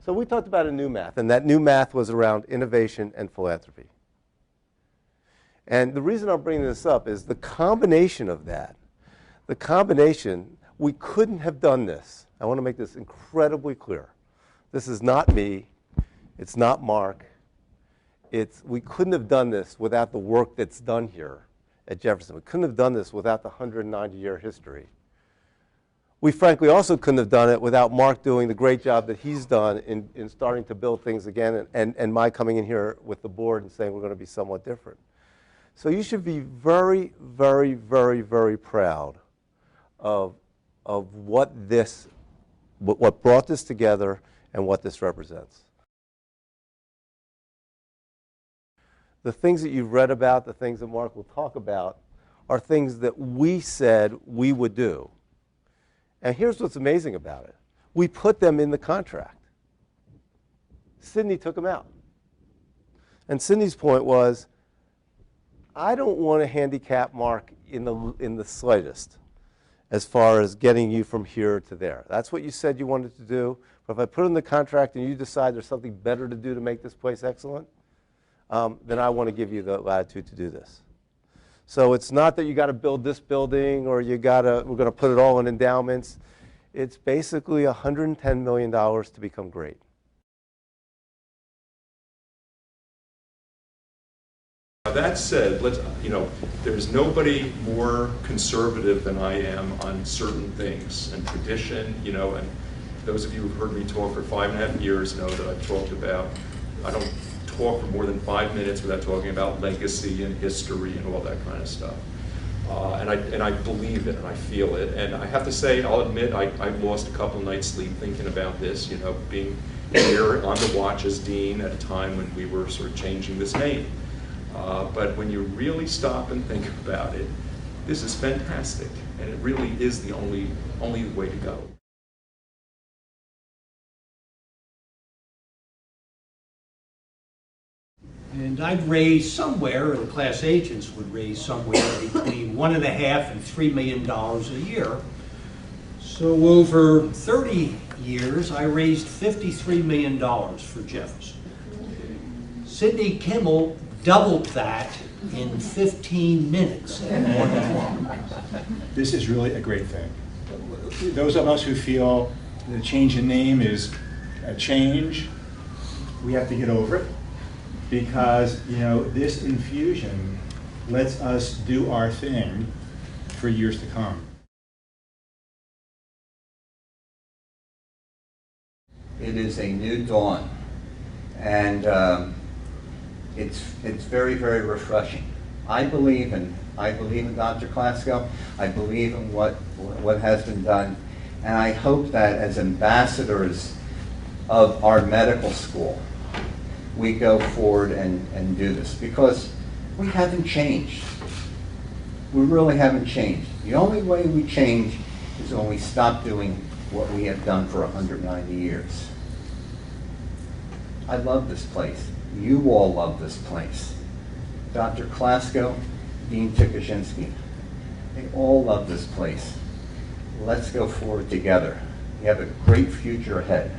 So we talked about a new math, and that new math was around innovation and philanthropy. And the reason I'm bringing this up is the combination of that, we couldn't have done this. I want to make this incredibly clear. This is not me. It's not Mark. We couldn't have done this without the work that's done here at Jefferson. We couldn't have done this without the 190-year history. We frankly also couldn't have done it without Mark doing the great job that he's done in starting to build things again, and my coming in here with the board and saying we're going to be somewhat different. So you should be very, very, very, very proud of what brought this together and what this represents. The things that you've read about, the things that Mark will talk about, are things that we said we would do. And here's what's amazing about it. We put them in the contract. Sidney took them out. And Sidney's point was, I don't want to handicap Mark in the slightest as far as getting you from here to there. That's what you said you wanted to do. But if I put it in the contract and you decide there's something better to do to make this place excellent, then I want to give you the latitude to do this. So it's not that you got to build this building or we're going to put it all in endowments. It's basically $110 million to become great. That said, there's nobody more conservative than I am on certain things and tradition, and those of you who've heard me talk for 5.5 years know that I've talked about, I don't talk for more than 5 minutes without talking about legacy and history and all that kind of stuff. And I believe it and I feel it. And I have to say, I'll admit, I've lost a couple nights sleep thinking about this, being here on the watch as dean at a time when we were sort of changing this name. But when you really stop and think about it, this is fantastic, and it really is the only way to go. And I'd raise somewhere, or the class agents would raise somewhere between $1.5 and $3 million a year. So over 30 years, I raised $53 million for Jefferson. Sidney Kimmel doubled that in 15 minutes. This is really a great thing. Those of us who feel the change in name is a change, we have to get over it, because this infusion lets us do our thing for years to come. It is a new dawn, and it's very, very refreshing. I believe in Dr. Klasko. I believe in what has been done, and I hope that as ambassadors of our medical school, we go forward and do this, because we haven't changed. We really haven't changed. The only way we change is when we stop doing what we have done for 190 years. I love this place. You all love this place. Dr. Klasko, Dean Tukaczynski, they all love this place. Let's go forward together. We have a great future ahead.